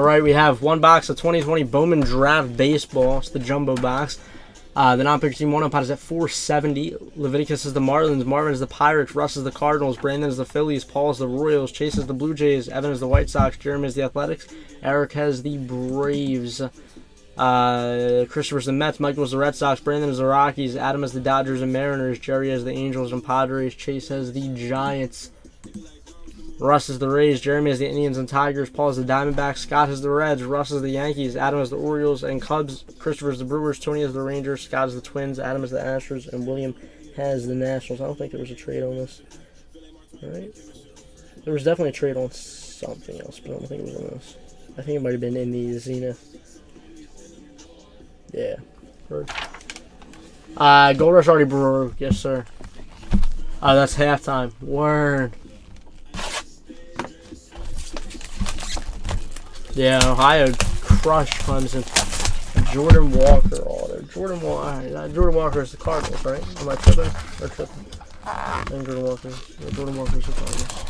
right, we have one box of 2020 Bowman Draft Baseball. It's the jumbo box. The non-picker team 1 pot is at 470. Leviticus is the Marlins. Marvin is the Pirates. Russ is the Cardinals. Brandon is the Phillies. Paul is the Royals. Chase is the Blue Jays. Evan is the White Sox. Jeremy is the Athletics. Eric has the Braves. Christopher's the Mets. Michael is the Red Sox. Brandon is the Rockies. Adam is the Dodgers and Mariners. Jerry has the Angels and Padres. Chase has the Giants. Russ is the Rays. Jeremy has the Indians and Tigers. Paul is the Diamondbacks. Scott has the Reds. Russ is the Yankees. Adam is the Orioles and Cubs. Christopher is the Brewers. Tony is the Rangers. Scott is the Twins. Adam is the Astros. And William has the Nationals. I don't think there was a trade on this. All right. There was definitely a trade on something else, but I don't think it was on this. I think it might have been in the Zenith. Yeah. Heard. Gold Rush already broke. Yes, sir. That's halftime. Word. Yeah, Ohio crushed Clemson. Jordan Walker auto. Jordan Walker is the Cardinals, right? Am I tripping? Or tripping? I think Jordan Walker. Yeah, Jordan Walker is the Cardinals.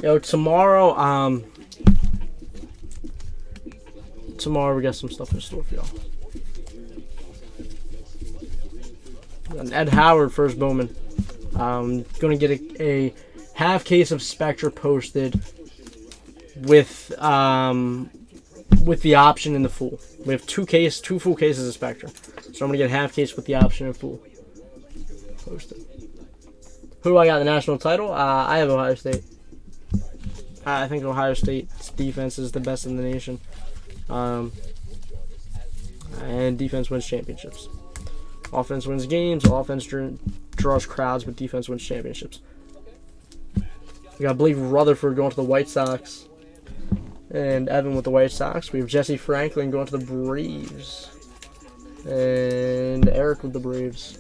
Yo, tomorrow we got some stuff in store for y'all. Ed Howard, first Bowman. Gonna get a half case of Spectra posted with the option in the full. We have two full cases of Spectra, so I'm gonna get a half case with the option in full posted. Who do I got in the national title? I have Ohio State. I think Ohio State's defense is the best in the nation. And defense wins championships. Offense wins games. Offense draws crowds, but defense wins championships. We got Blake Rutherford going to the White Sox. And Evan with the White Sox. We have Jesse Franklin going to the Braves. And Eric with the Braves.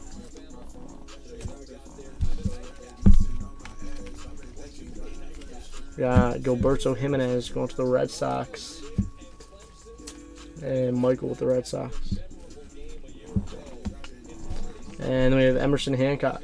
We got Gilberto Jimenez going to the Red Sox. And Michael with the Red Sox. And then we have Emerson Hancock.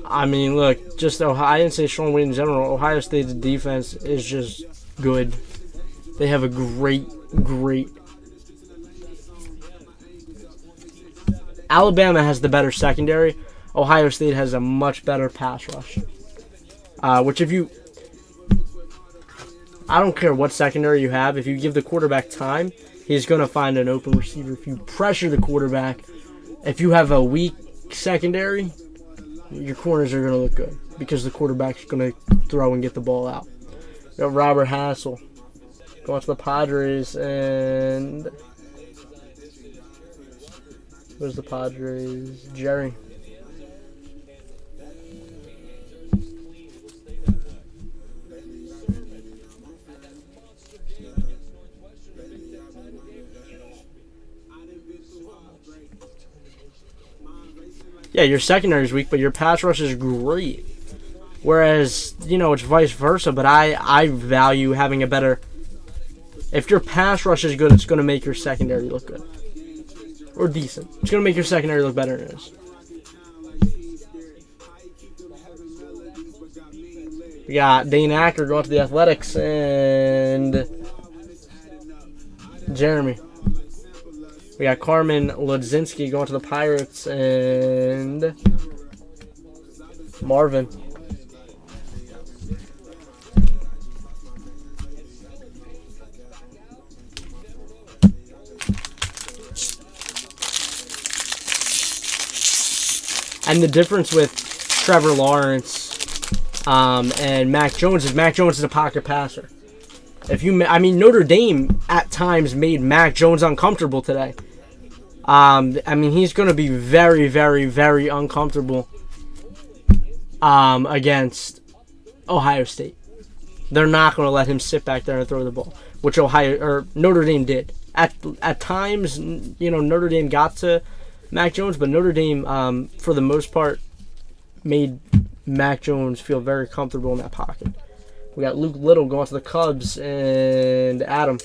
I mean, look, just Ohio. I didn't say strong weight in general. Ohio State's defense is just good. They have a great. Alabama has the better secondary. Ohio State has a much better pass rush. Which I don't care what secondary you have. If you give the quarterback time, he's going to find an open receiver. If you pressure the quarterback, if you have a weak secondary, your corners are going to look good because the quarterback's going to throw and get the ball out. We got Robert Hassel going to the Padres, and where's the Padres? Jerry. Yeah, your secondary is weak, but your pass rush is great. Whereas, it's vice versa, but I value having a better... If your pass rush is good, it's going to make your secondary look good. Or decent. It's going to make your secondary look better than it is. We got Dane Acker going to the Athletics, and Jeremy. We got Carmen Ludzinski going to the Pirates, and Marvin. And the difference with Trevor Lawrence and Mac Jones is a pocket passer. Notre Dame at times made Mac Jones uncomfortable today. I mean, he's going to be very, very, very uncomfortable against Ohio State. They're not going to let him sit back there and throw the ball, which Notre Dame did. At times, Notre Dame got to Mac Jones, but Notre Dame, for the most part, made Mac Jones feel very comfortable in that pocket. We got Luke Little going to the Cubs and Adam.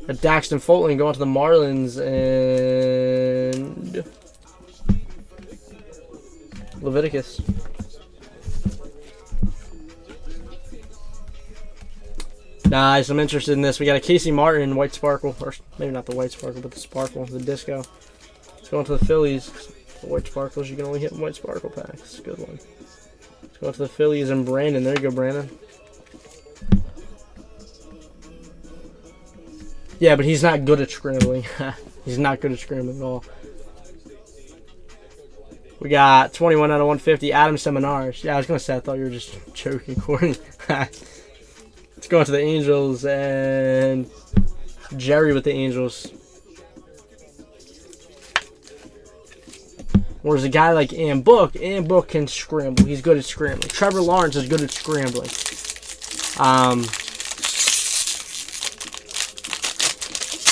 Daxton Fulton going to the Marlins and Leviticus. Nice, I'm interested in this. We got a Casey Martin White Sparkle, or maybe not the White Sparkle, but the Sparkle, the Disco. It's going to the Phillies. The White Sparkles, you can only hit in White Sparkle packs. Good one. Let's go to the Phillies and Brandon. There you go, Brandon. Yeah, but he's not good at scrambling. He's not good at scrambling at all. We got 21 out of 150. Adam Seminars. Yeah, I was going to say, I thought you were just joking, Corey. Let's go to the Angels and Jerry with the Angels. Whereas a guy like Am Book can scramble. He's good at scrambling. Trevor Lawrence is good at scrambling.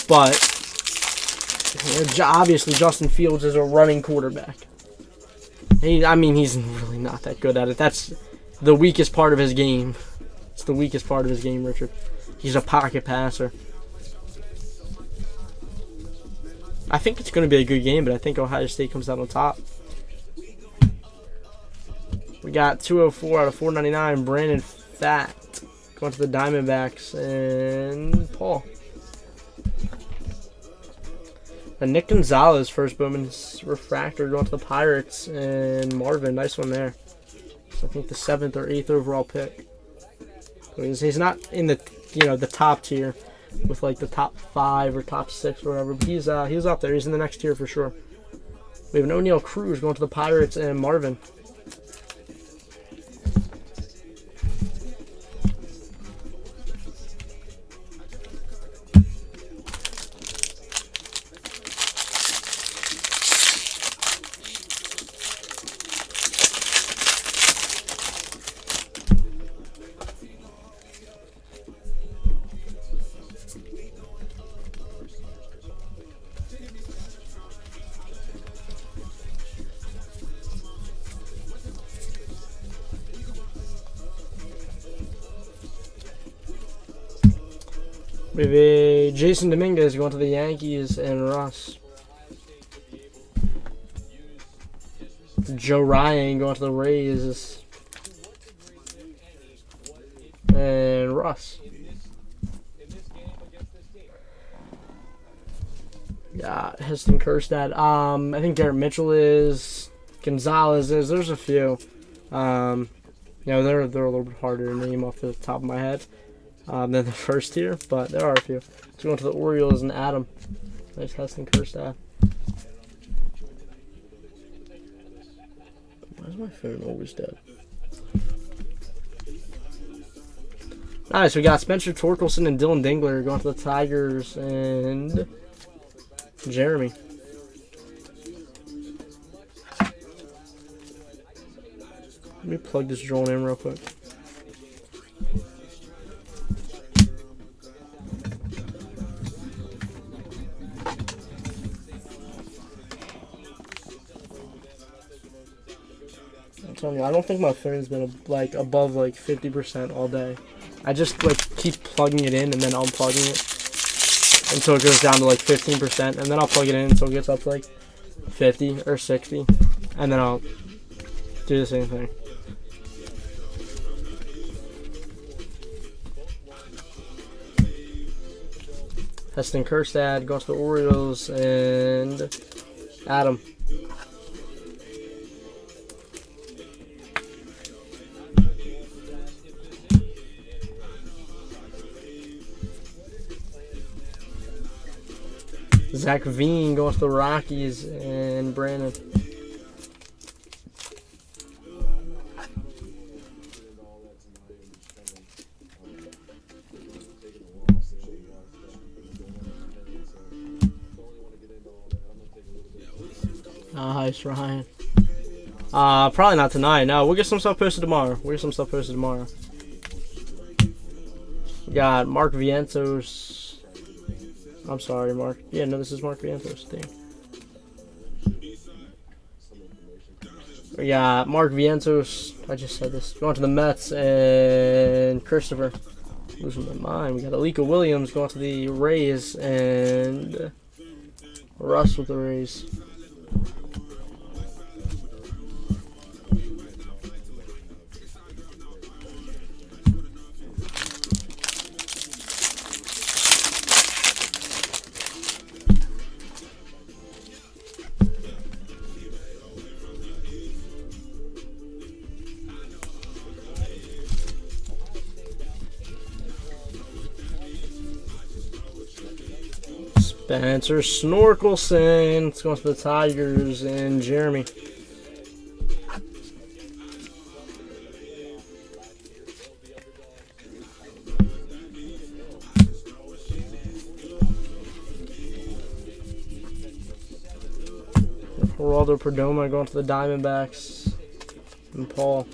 But obviously Justin Fields is a running quarterback. He's really not that good at it. That's the weakest part of his game. It's the weakest part of his game, Richard. He's a pocket passer. I think it's going to be a good game, but I think Ohio State comes out on top. We got 204 out of 499. Brandon Fat going to the Diamondbacks and Paul. And Nick Gonzalez, first Bowman's Refractor, going to the Pirates and Marvin. Nice one there. So I think the 7th or 8th overall pick. He's not in the the top tier with like the top 5 or top 6 or whatever, but he's up there. He's in the next tier for sure. We have an O'Neal Cruz going to the Pirates and Marvin. We have a Jason Dominguez going to the Yankees and Russ. Joe Ryan going to the Rays and Russ. Yeah, Heston Kjerstad. I think Garrett Mitchell is. Gonzalez is. There's a few. They're a little bit harder to name off the top of my head than the first tier, but there are a few. Let's go into the Orioles and Adam. Nice Heston Kjerstad. Why is my phone always dead? Nice, we got Spencer Torkelson and Dylan Dingler going to the Tigers and Jeremy. Let me plug this drone in real quick. I'm telling you, I don't think my phone's been like above like 50% all day. I just like keep plugging it in and then unplugging it until it goes down to like 15%, and then I'll plug it in until it gets up to like 50 or 60, and then I'll do the same thing. Heston Kjerstad goes to the Orioles and Adam. Zach Veen going to the Rockies and Brandon. Nice, Ryan. Probably not tonight. No, we'll get some stuff posted tomorrow. We got Mark Vientos. I'm sorry, Mark. Yeah, no, this is Mark Vientos' thing. We got Mark Vientos. I just said this. Going to the Mets and Christopher. Losing my mind. We got Alika Williams going to the Rays and Russ with the Rays. Spencer Snorkelson. It's going to the Tigers and Jeremy. Geraldo Perdomo going to the Diamondbacks and Paul.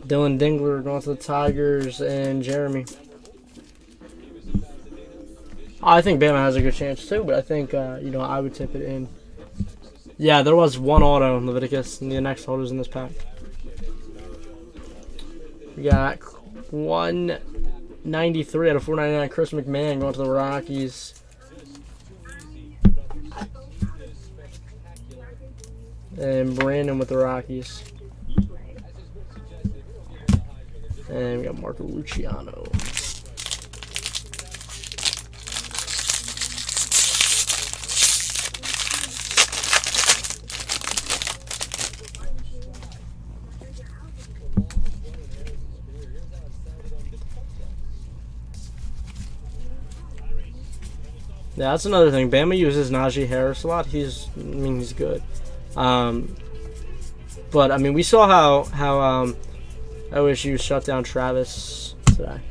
Dylan Dingler going to the Tigers and Jeremy. I think Bama has a good chance too, but I think, I would tip it in. Yeah, there was one auto in Leviticus, and the next auto's in this pack. We got 193 out of 499, Chris McMahon going to the Rockies. And Brandon with the Rockies. And we got Marco Luciano. Yeah, that's another thing. Bama uses Najee Harris a lot. He's good. But I mean, we saw how OSU shut down Travis today.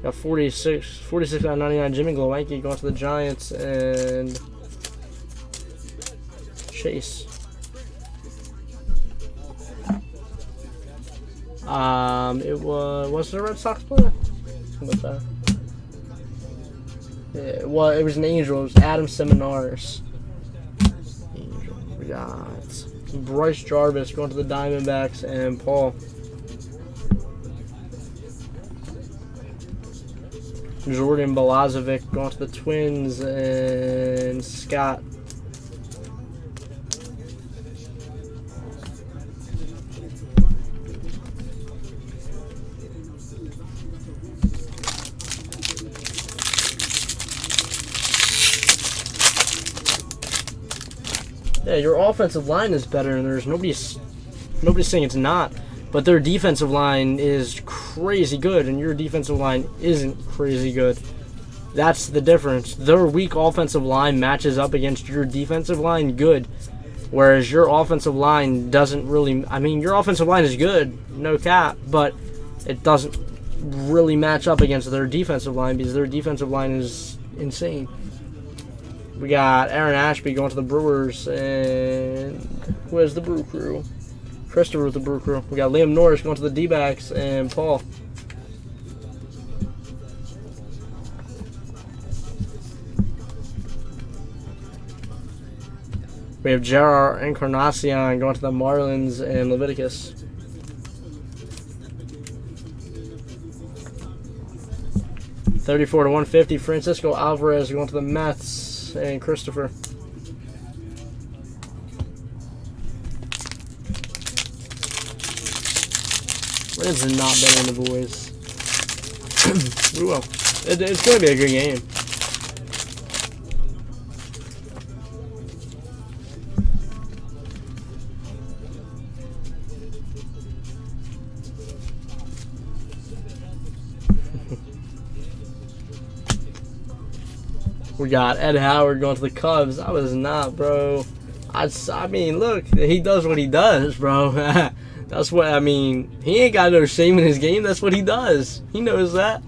Got 46 out of 99. Jimmy Glowacki going to the Giants and Chase. It was it a Red Sox player? What's that? Yeah, well, it was an Angel. It was Adam Seminaris. Angel. We got Bryce Jarvis going to the Diamondbacks and Paul. Jordan Balazovic going to the Twins and Scott. Yeah, your offensive line is better, and there's nobody's saying it's not. But their defensive line is crazy good, and your defensive line isn't crazy good. That's the difference. Their weak offensive line matches up against your defensive line good, whereas your offensive line doesn't really. I mean, your offensive line is good, no cap, but it doesn't really match up against their defensive line because their defensive line is insane. We got Aaron Ashby going to the Brewers, and where's the Brew Crew? Christopher with the Brew Crew. We got Liam Norris going to the D-backs, and Paul. We have Gerard Encarnacion going to the Marlins and Leviticus. $34 to $150. Francisco Alvarez going to the Mets and Christopher. Reds are not better than the boys. We will. It's going to be a good game. We got Ed Howard going to the Cubs. I was not, bro. I mean, look, he does what he does, bro. That's what, I mean, he ain't got no shame in his game. That's what he does. He knows that.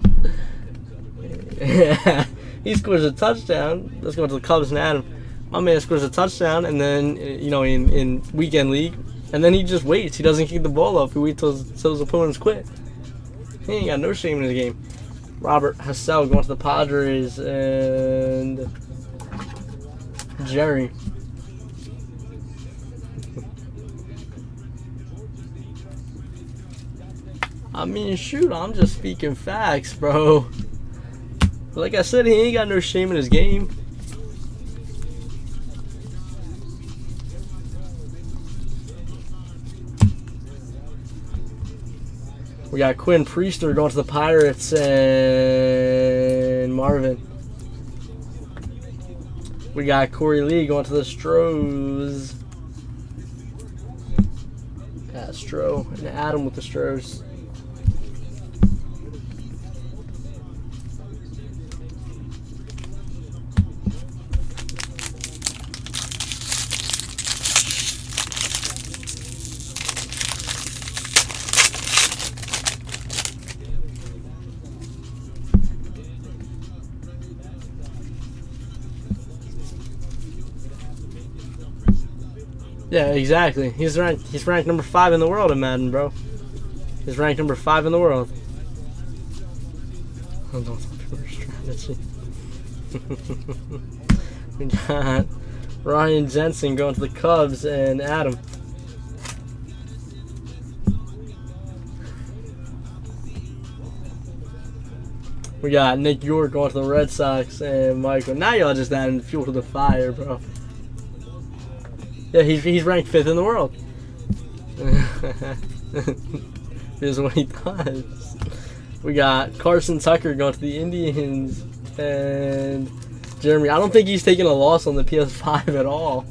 he scores a touchdown. Let's go to the Cubs and Adam. My man scores a touchdown, and then in weekend league, and then he just waits. He doesn't kick the ball up. He waits till his opponents quit. He ain't got no shame in his game. Robert Hassell going to the Padres, and Jerry. I mean, shoot, I'm just speaking facts, bro. Like I said, he ain't got no shame in his game. We got Quinn Priester going to the Pirates, and Marvin. We got Corey Lee going to the Stros. Astro, and Adam with the Stros. Yeah, exactly. He's ranked number 5 in the world in Madden, bro. He's ranked number 5 in the world. I don't know strategy. We got Ryan Jensen going to the Cubs, and Adam. We got Nick York going to the Red Sox, and Michael. Now y'all just adding fuel to the fire, bro. Yeah, he's ranked 5th in the world. Here's what he does. We got Carson Tucker going to the Indians, and Jeremy. I don't think he's taking a loss on the PS5 at all.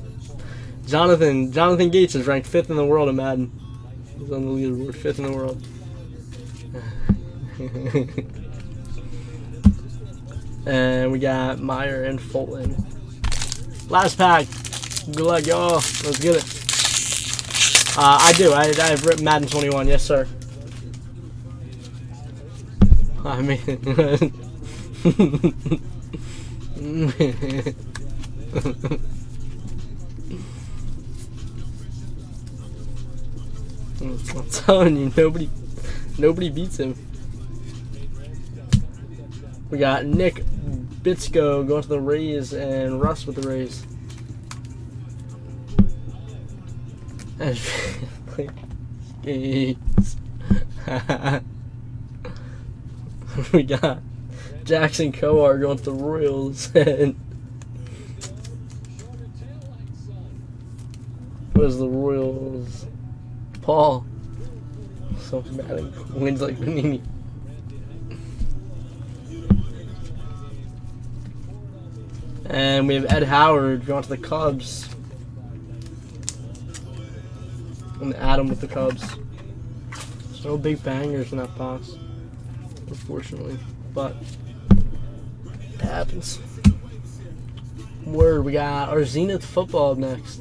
Jonathan Gates is ranked 5th in the world in Madden. He's on the leaderboard, 5th in the world. And we got Meyer and Fulton. Last pack. Good luck, y'all. Let's get it. I do. I've ripped Madden 21. Yes, sir. I mean... I'm telling you, nobody beats him. We got Nick Bitsko going to the Rays, and Russ with the Rays. And games. We got Jackson Coar going to the Royals, and was the Royals Paul. So mad wins like Panini. And we have Ed Howard going to the Cubs. And Adam with the Cubs. There's no big bangers in that box, unfortunately. But it happens. Word, we got our Zenith football up next.